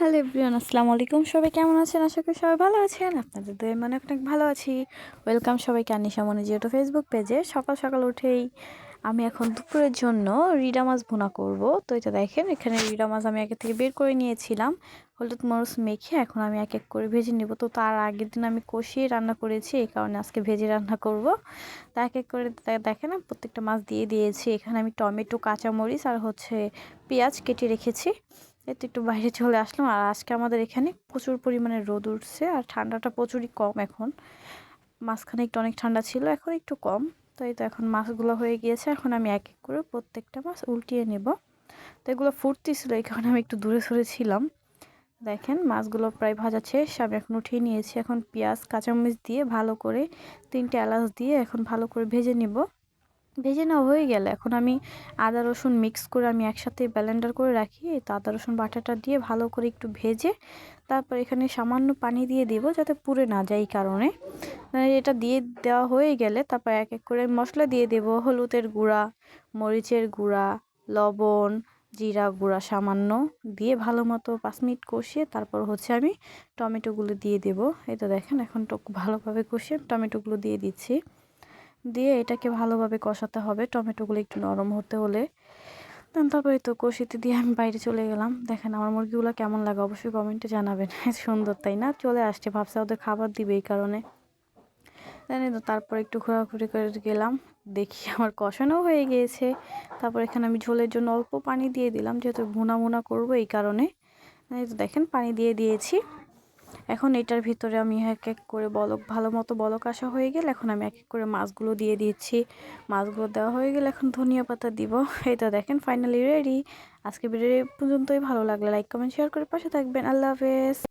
Hello everyone, আসসালামু আলাইকুম। সবাই কেমন আছেন? আশা করি সবাই ভালো আছেন। আপনাদের দোয়ায় মানে অনেক ভালো আছি। ওয়েলকাম সবাইকে আনিশা মনি যেহেতু ফেসবুক পেজে। সকাল সকাল উঠেই আমি এখন দুপুরের জন্য রিডা মাছ ভুনা করব। তো এটা দেখেন, এখানে রিডা মাছ আমি আগে থেকে বের করে নিয়েছিলাম, হলুদ মরিচ মেখে। এখন আমি এক এক করে ভেজে নেব। তো তার আগের দিন আমি কষিয়ে রান্না করেছি, এই কারণে আজকে ভেজে রান্না করব। তো এক এক করে দেখেন প্রত্যেকটা মাছ দিয়ে দিয়েছি। এখানে আমি টমেটো, কাঁচামরিচ আর পেঁয়াজ কেটে রেখেছি। এতে একটু বাইরে চলে আসলাম। আর আজকে আমাদের এখানে প্রচুর পরিমাণে রোদ উঠছে আর ঠান্ডাটা প্রচুরই কম এখন। মাঝখানে একটু অনেক ঠান্ডা ছিল, এখন একটু কম। তো এই তো এখন মাছগুলো হয়ে গিয়েছে। এখন আমি এক এক করে প্রত্যেকটা মাছ উল্টিয়ে নেব। তো এগুলো ফুটতেছিল, এই কারণে আমি একটু দূরে সরে ছিলাম। দেখেন মাছগুলো প্রায় ভাজা শেষ, আমি এখন উঠিয়ে নিয়েছি। এখন পেঁয়াজ কাঁচামরিচ দিয়ে ভালো করে 3টে এলাচ দিয়ে এখন ভালো করে ভেজে নেব। ভেজে নেওয়া হয়ে গেলে এখন আমি আদা রসুন মিক্স করে আমি একসাথে ব্লেন্ডার করে রাখি। তো আদা রসুন বাটাটা দিয়ে ভালো করে একটু ভেজে তারপর এখানে সামান্য পানি দিয়ে দেব, যাতে পুড়ে না যায়। এই কারণে এটা দিয়ে দেওয়া হয়ে গেলে তারপর এক এক করে মশলা দিয়ে দেব। হলুদের গুঁড়া, মরিচের গুঁড়া, লবণ, জিরা গুঁড়া সামান্য দিয়ে ভালো মতো 5 মিনিট কষিয়ে তারপর আমি টমেটোগুলো দিয়ে দেব। এটা দেখেন এখন তো ভালোভাবে কষিয়ে টমেটোগুলো দিয়ে দিচ্ছি। দিয়ে এটাকে ভালোভাবে কষাতে হবে, টমেটোগুলো একটু নরম হতে হলে। তারপরে তো কষিতে দিয়ে আমি বাইরে চলে গেলাম। দেখেন আমার মুরগিগুলো কেমন লাগে অবশ্যই কমেন্টে জানাবেন। সুন্দর তাই না? চলে আসছে, ভাবছে ওদের খাবার দিবে, এই কারণে। জানি তো। তারপর একটু ঘোরাঘুরি করে গেলাম, দেখি আমার কষানো হয়ে গিয়েছে। তারপর এখানে আমি ঝোলের জন্য অল্প পানি দিয়ে দিলাম, যেহেতু ভুনা ভুনা করবো, এই কারণে। এই তো দেখেন পানি দিয়ে দিয়েছি। এখন এটার ভিতরে আমি এক এক করে ভালো মতো বলক আসা হয়ে গেলে এখন আমি এক এক করে মাছগুলো দিয়ে দিচ্ছি। মাছগুলো দেওয়া হয়ে গেলে এখন ধনিয়া পাতা দিব। এই তো দেখেন ফাইনালি রেডি। আজকে ভিডিও পর্যন্তই। ভালো লাগলে লাইক কমেন্ট শেয়ার করে পাশে থাকবেন। আল্লাহ হাফেজ।